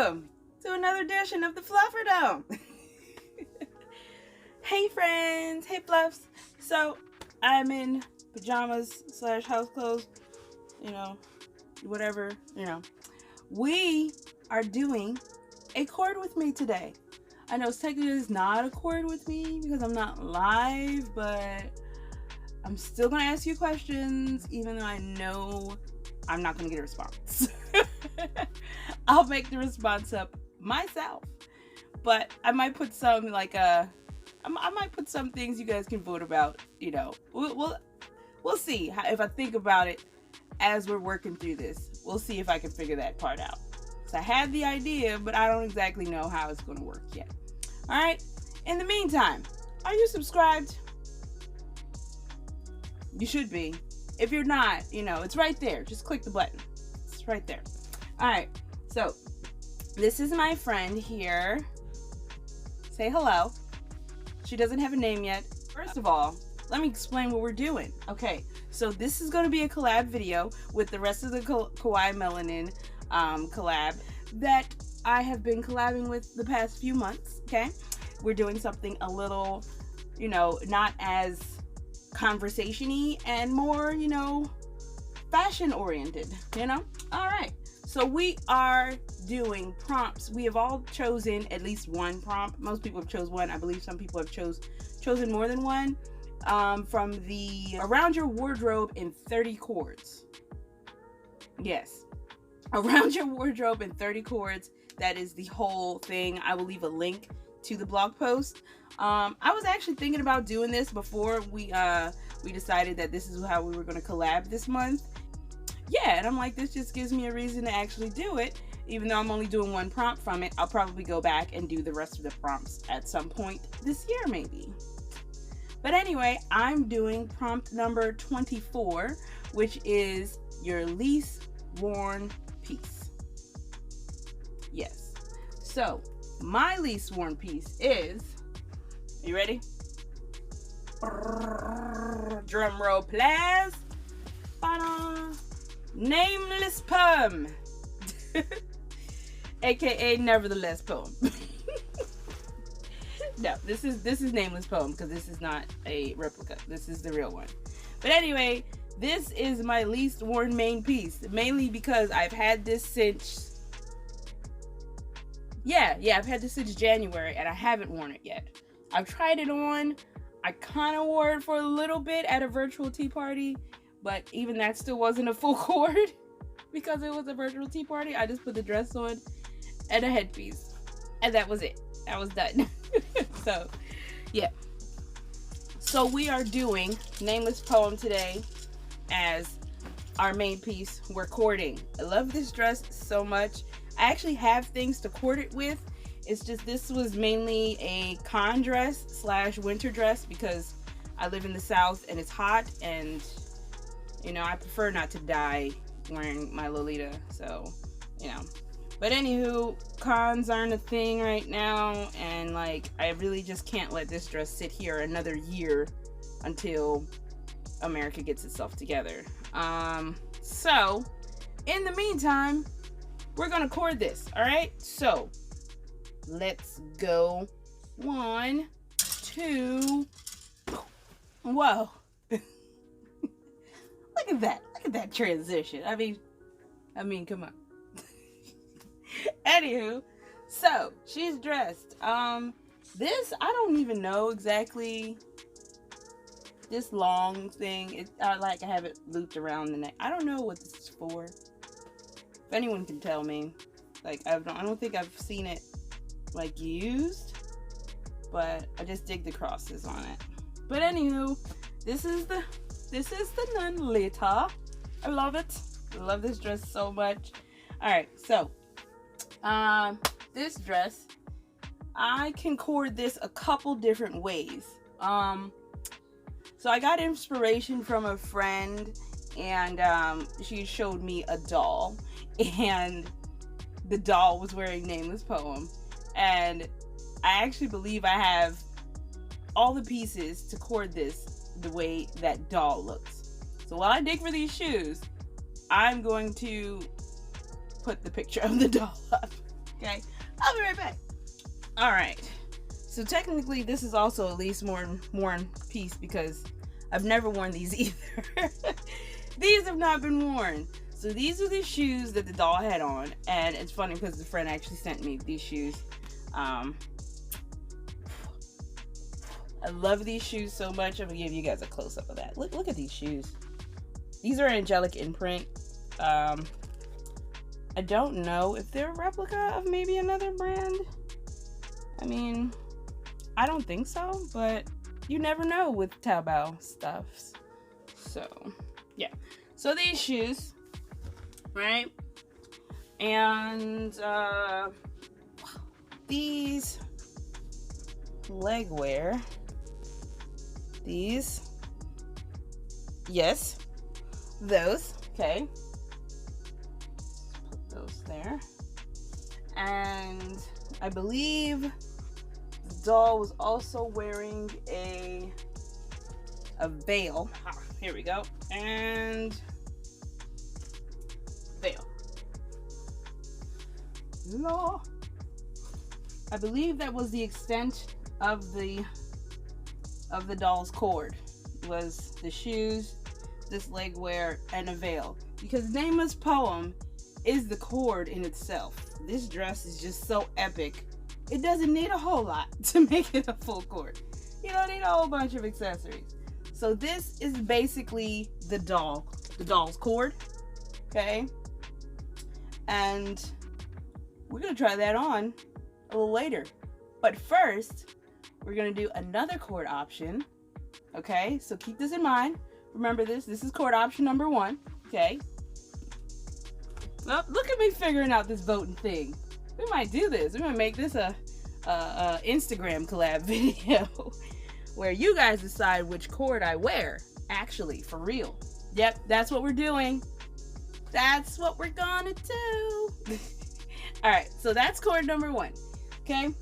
welcome to another edition of the Theflufferdome. Hey friends, hey fluffs. So I'm in pajamas / house clothes, whatever, We are doing a chord with me today. I know technically it's not a chord with me because I'm not live, but I'm still gonna ask you questions even though I know I'm not gonna get a response. I'll make the response up myself, but I might put some I might put some things you guys can vote about. We'll see if I think about it as we're working through this. We'll see if I can figure that part out. So I had the idea, but I don't exactly know how it's going to work yet. All right. In the meantime, are you subscribed? You should be. If you're not, it's right there. Just click the button. It's right there. All right. So this is my friend here. Say hello. She doesn't have a name yet. First of all, let me explain what we're doing. Okay, so this is going to be a collab video with the rest of the Kawaii Melanin collab that I have been collabing with the past few months. Okay, we're doing something a little, not as conversation-y and more, fashion oriented, All right. So we are doing prompts. We have all chosen at least one prompt. Most people have chosen one. I believe some people have chosen more than one. From the Around Your Wardrobe in 30 Chords. Yes. Around Your Wardrobe in 30 Chords. That is the whole thing. I will leave a link to the blog post. I was actually thinking about doing this before we decided that this is how we were going to collab this month. Yeah, and I'm like, this just gives me a reason to actually do it. Even though I'm only doing one prompt from it, I'll probably go back and do the rest of the prompts at some point this year, maybe. But anyway, I'm doing prompt number 24, which is your least worn piece. Yes. So, my least worn piece is, you ready? Drum roll, please. Ta-da. Nameless poem. AKA nevertheless poem. No, this is nameless poem because this is not a replica. This is the real one. But anyway, this is my least worn main piece, mainly because I've had this since I've had this since January and I haven't worn it yet. I've tried it on. I kind of wore it for a little bit at a virtual tea party, but even that still wasn't a full chord because it was a virtual tea party. I just put the dress on and a headpiece, and that was it. I was done. So, yeah. So we are doing Nameless Poem today as our main piece. We're cording. I love this dress so much. I actually have things to cord it with. It's just this was mainly a con dress / winter dress because I live in the South and it's hot, and I prefer not to die wearing my Lolita. So, But anywho, cons aren't a thing right now, and I really just can't let this dress sit here another year until America gets itself together. So in the meantime, we're gonna cord this. All right, so let's go. 1, 2. Whoa. Look at that transition. I mean, come on. Anywho, so she's dressed. This I don't even know exactly. This long thing, I have it looped around the neck. I don't know what this is for. If anyone can tell me, I don't think I've seen it used, but I just dig the crosses on it. But anywho, this is the Nunlita. I love it. I love this dress so much. All right, so. This dress, I can cord this a couple different ways. So I got inspiration from a friend, and she showed me a doll, and the doll was wearing Nameless Poem, and I actually believe I have all the pieces to cord this the way that doll looks. So while I dig for these shoes, I'm going to put the picture of the doll up. Okay, I'll be right back. All right, so technically this is also at least worn piece because I've never worn these either. These have not been worn. So these are the shoes that the doll had on, and it's funny because the friend actually sent me these shoes. I love these shoes so much. I'm gonna give you guys a close-up of that. Look at these shoes. These are angelic imprint. I don't know if they're a replica of maybe another brand. I mean, I don't think so, but you never know with Taobao stuffs. So, yeah. So these shoes, right? And these leg wear. These. Yes. Those. Okay. Put those there. And I believe the doll was also wearing a veil. Here we go. And veil. No. I believe that was the extent of the doll's cord. Was the shoes, this leg wear, and a veil. Because Nema's poem is the cord in itself. This dress is just so epic. It doesn't need a whole lot to make it a full cord. You don't need a whole bunch of accessories. So this is basically the doll's cord. Okay? And we're gonna try that on a little later. But first, we're gonna do another cord option. Okay, so keep this in mind. Remember this is cord option number 1. Okay. Well, look at me figuring out this voting thing. We might do this. We might make this a Instagram collab video where you guys decide which cord I wear. Actually, for real. Yep, that's what we're doing. That's what we're gonna do. Alright, so that's cord number 1. Okay?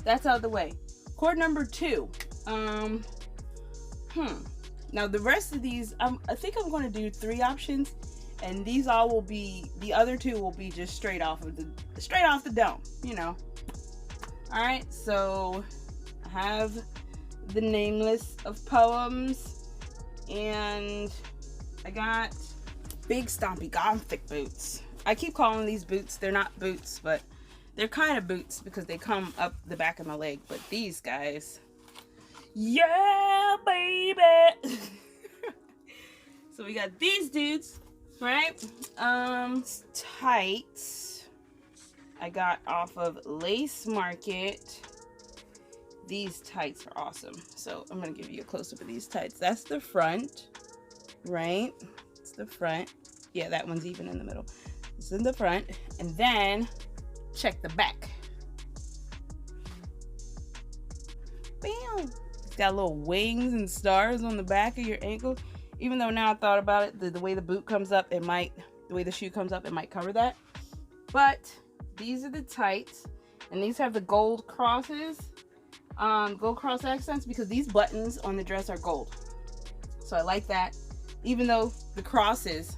That's out of the way. Cord number 2. Now the rest of these, I think I'm going to do 3 options, and these all will be, the other 2 will be just straight off the dome, you know. All right, so I have the Nameless of Poems, and I got big stompy gothic boots. I keep calling these boots. They're not boots, but they're kind of boots because they come up the back of my leg. But these guys, yeah, baby. So we got these dudes, right? Tights. I got off of Lace Market. These tights are awesome. So I'm gonna give you a close-up of these tights. That's the front, right? It's the front. Yeah, that one's even in the middle. It's in the front. And then check the back. Bam! It's got little wings and stars on the back of your ankle. Even though now I thought about it, the way the boot comes up, the way the shoe comes up, it might cover that. But these are the tights, and these have the gold crosses, gold cross accents, because these buttons on the dress are gold. So I like that. Even though the crosses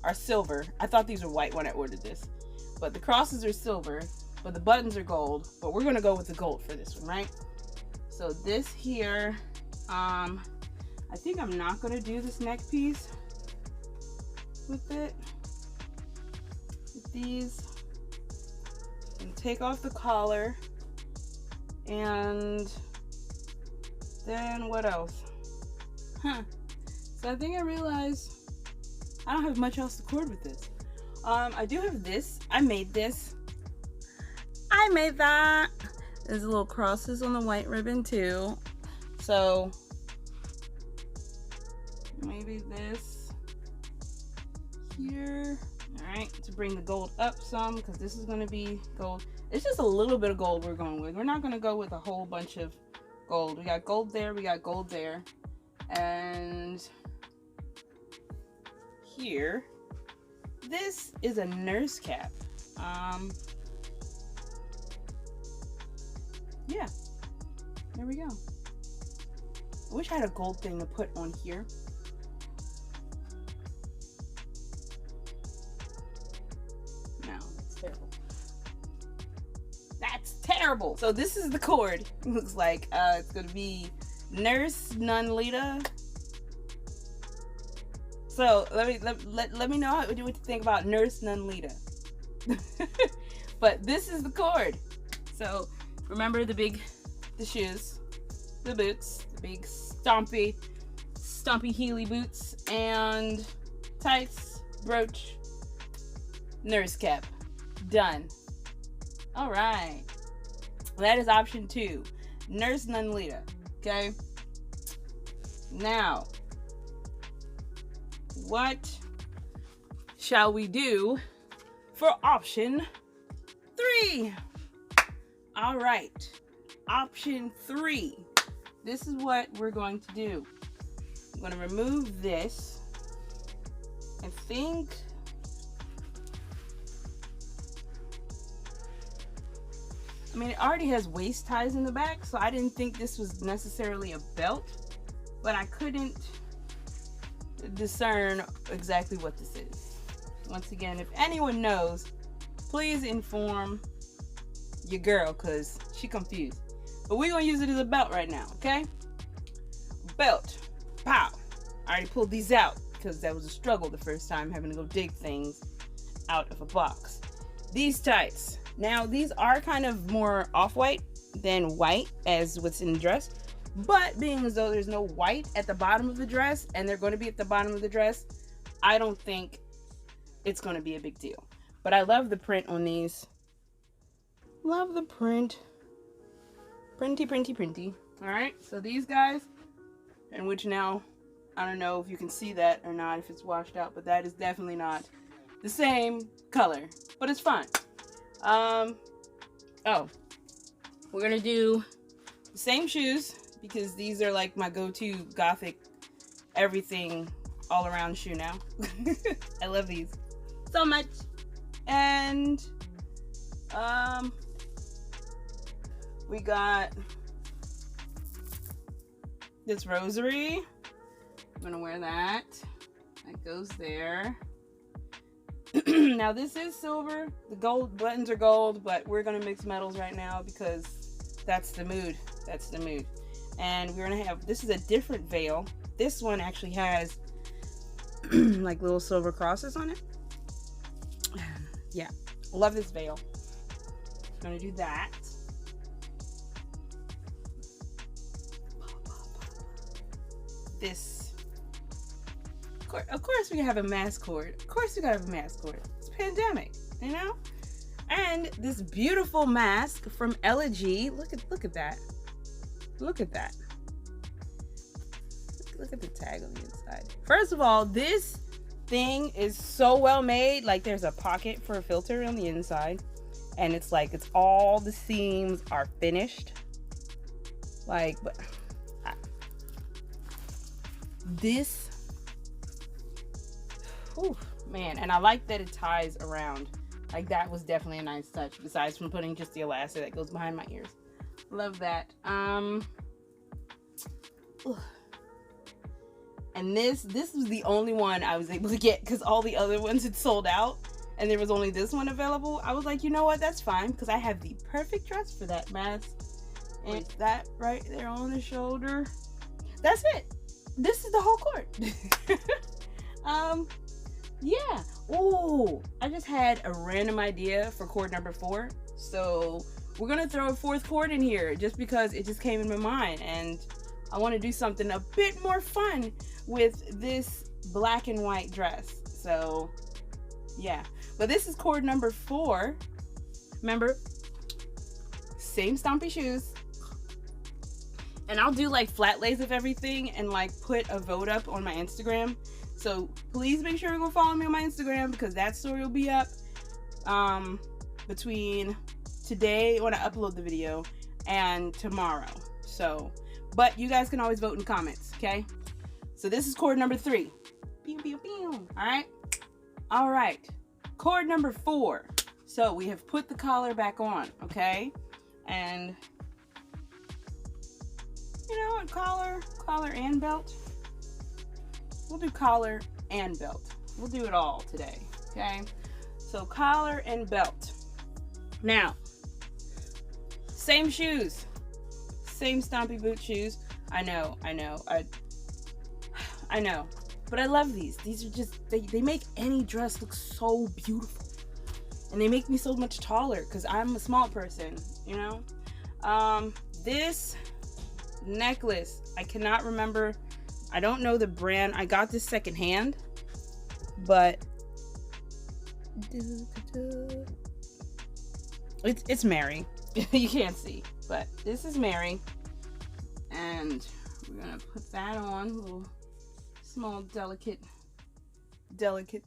are silver. I thought these were white when I ordered this. But the crosses are silver, but the buttons are gold. But we're gonna go with the gold for this one, right? So this here, I think I'm not gonna do this neck piece with it. With these. And take off the collar. And then what else? So I think I realized I don't have much else to cord with this. I do have this. I made this. I made that. There's little crosses on the white ribbon too. So maybe this here. All right, to bring the gold up some, because this is going to be gold. It's just a little bit of gold we're going with. We're not going to go with a whole bunch of gold. We got gold there. We got gold there. And here, this is a nurse cap. Yeah, there we go. I wish I had a gold thing to put on here. No, that's terrible. adorable. So this is the cord. It looks like it's gonna be Nurse Nunlita. So let me know what you think about Nurse Nunlita. But this is the cord. So remember the shoes, the boots, the big stompy heely boots, and tights, brooch, nurse cap. Done. All right. That is option 2. Nurse Nunlita. Okay. Now, what shall we do for option 3? All right. Option 3. This is what we're going to do. I'm going to remove this. I think it already has waist ties in the back, so I didn't think this was necessarily a belt, but I couldn't discern exactly what this is. Once again, if anyone knows, please inform your girl, because she confused. But we're going to use it as a belt right now, okay? Belt. Pow. I already pulled these out because that was a struggle the first time, having to go dig things out of a box. These tights. Now, these are kind of more off-white than white as what's in the dress, but being as though there's no white at the bottom of the dress, and they're going to be at the bottom of the dress, I don't think it's going to be a big deal. But I love the print on these. Love the print. Printy, printy, printy. All right, so these guys, in which now, I don't know if you can see that or not, if it's washed out, but that is definitely not the same color, but it's fine. Oh, we're gonna do the same shoes because these are like my go-to gothic everything all around shoe now. I love these so much. And we got this rosary. I'm gonna wear that. That goes there. Now this is silver. The gold buttons are gold, but we're gonna mix metals right now because that's the mood. That's the mood. And we're gonna have, this is a different veil. This one actually has like little silver crosses on it. Yeah, love this veil. Gonna do that. This. Of course we have a mask cord. Of course we gotta have a mask cord. It's a pandemic, you know? And this beautiful mask from Elegy. Look at that. Look at that. Look at the tag on the inside. First of all, this thing is so well made. Like there's a pocket for a filter on the inside. And it's like, it's all the seams are finished. Like, but this, whew, man, and I like that it ties around. Like that was definitely a nice touch, besides from putting just the elastic that goes behind my ears. Love that. And this was the only one I was able to get because all the other ones had sold out and there was only this one available. I was like, you know what, that's fine, because I have the perfect dress for that mask. And that right there on the shoulder, that's it. This is the whole cord. Yeah. Oh, I just had a random idea for cord number 4. So we're gonna throw a 4th cord in here just because it just came in my mind, and I want to do something a bit more fun with this black and white dress. So yeah, but this is cord number 4. Remember, same stompy shoes. And I'll do like flat lays of everything and like put a vote up on my Instagram. So please make sure to go follow me on my Instagram, because that story will be up between today when I upload the video and tomorrow. So, but you guys can always vote in comments, okay? So this is cord number 3. Pew, pew, pew. All right. Cord number 4. So we have put the collar back on, okay? And you know what, collar and belt. We'll do collar and belt. We'll do it all today, okay? So collar and belt. Now, Same shoes. Same stompy boot shoes. I know. I know. But I love these. These are just, they make any dress look so beautiful. And they make me so much taller because I'm a small person, you know? This necklace, I cannot remember. I don't know the brand. I got this secondhand, but it's Mary. You can't see, but this is Mary. And we're gonna put that on, little small delicate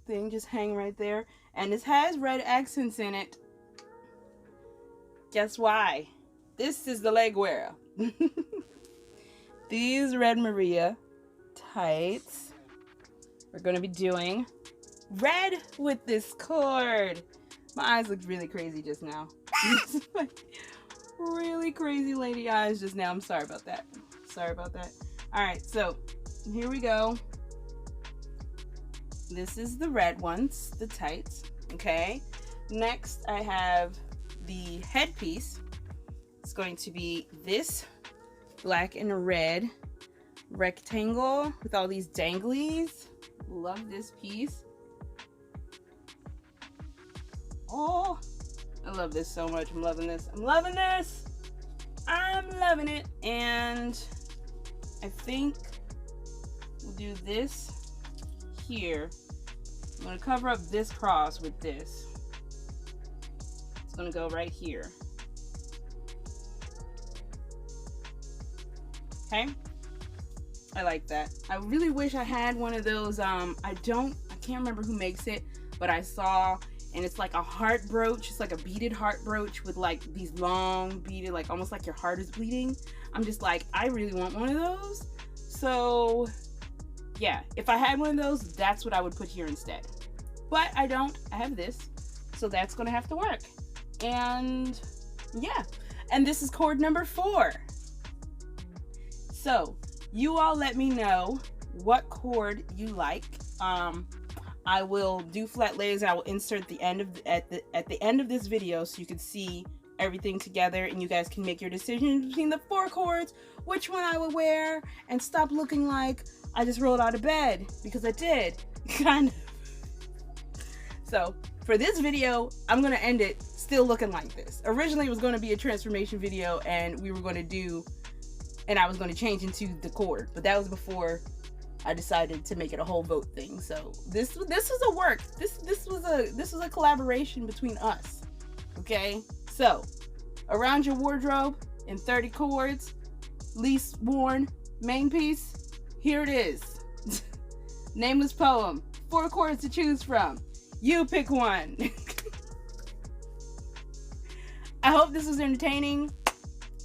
thing, just hang right there. And this has red accents in it. Guess why? This is the leg wear. These Red Maria tights. We're gonna be doing red with this cord. My eyes looked really crazy just now. Really crazy lady eyes just now. I'm sorry about that. Sorry about that. All right, so here we go. This is the red ones, the tights, okay? Next, I have the headpiece. It's going to be this black and red rectangle with all these danglies. Love this piece. Oh, I love this so much. I'm loving this. I'm loving this. I'm loving it. And I think we'll do this here. I'm going to cover up this cross with this. It's going to go right here. Okay? I like that. I really wish I had one of those. I can't remember who makes it, but I saw, and it's like a heart brooch. It's like a beaded heart brooch with like these long beaded, like almost like your heart is bleeding. I'm just like, I really want one of those. So yeah, if I had one of those, that's what I would put here instead. But I don't. I have this, so that's gonna have to work. And yeah, and this is cord number 4. So you all let me know what cord you like. I will do flat lays. I will insert the end of at the end of this video so you can see everything together, and you guys can make your decision between the 4 cords, which one I would wear, and stop looking like I just rolled out of bed, because I did, kind of. So for this video, I'm gonna end it still looking like this. Originally it was going to be a transformation video, and we were going to do, and I was going to change into the cord, but that was before I decided to make it a whole vote thing. So this was a work. This was a collaboration between us. Okay, so around your wardrobe in 30 cords, least worn main piece. Here it is. Nameless poem. 4 cords to choose from. You pick one. I hope this was entertaining.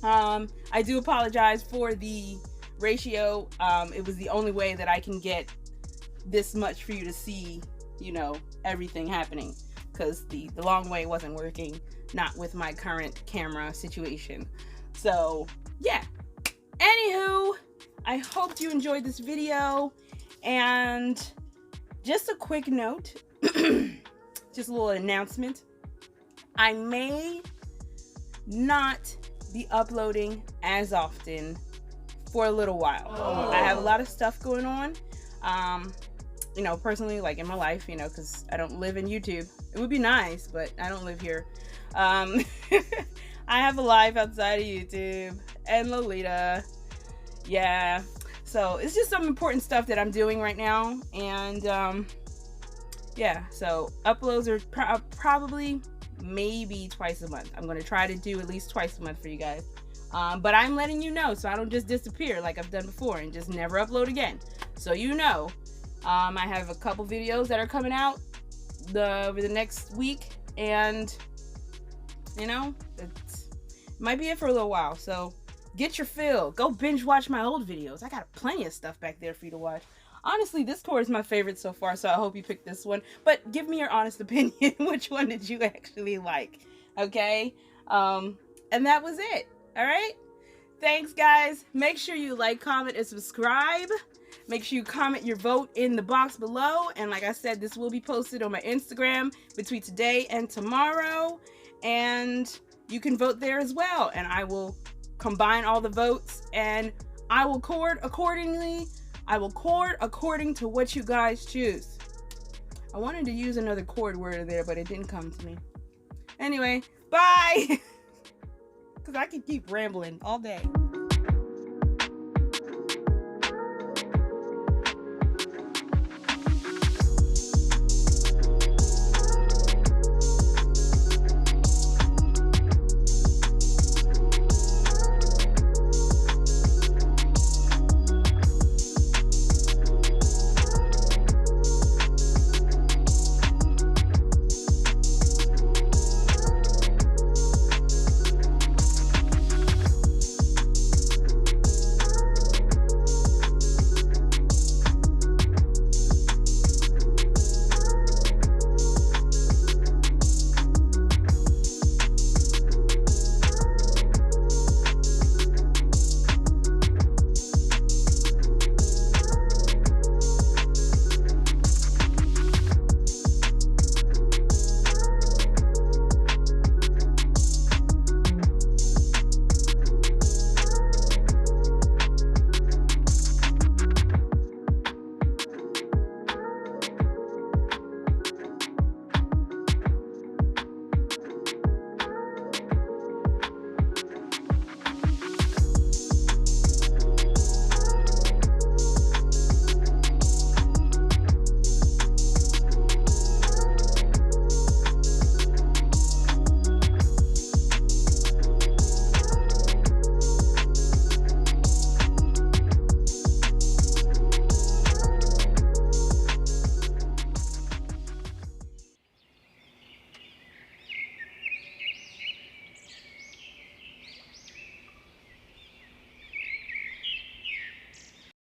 I do apologize for the ratio. It was the only way that I can get this much for you to see, you know, everything happening, because the long way wasn't working, not with my current camera situation. So yeah, anywho, I hope you enjoyed this video. And just a quick note, just a little announcement, I may not be uploading as often for a little while. I have a lot of stuff going on, you know, personally, like in my life, you know, because I don't live in YouTube. It would be nice, but I don't live here. I have a life outside of YouTube and Lolita. Yeah, so it's just some important stuff that I'm doing right now. And yeah, so uploads are probably maybe twice a month. I'm going to try to do at least twice a month for you guys. But I'm letting you know, so I don't just disappear like I've done before and just never upload again. So you know, I have a couple videos that are coming out over the next week, and you know, it might be it for a little while. So get your fill. Go binge watch my old videos. I got plenty of stuff back there for you to watch. Honestly, this cord is my favorite so far, so I hope you picked this one. But give me your honest opinion. Which one did you actually like? Okay? And that was it. Alright? Thanks, guys. Make sure you like, comment, and subscribe. Make sure you comment your vote in the box below. And like I said, this will be posted on my Instagram between today and tomorrow. And you can vote there as well, and I will combine all the votes and I will coord accordingly. I will coord according to what you guys choose. I wanted to use another coord word there, but it didn't come to me. Anyway, bye! Because I can keep rambling all day.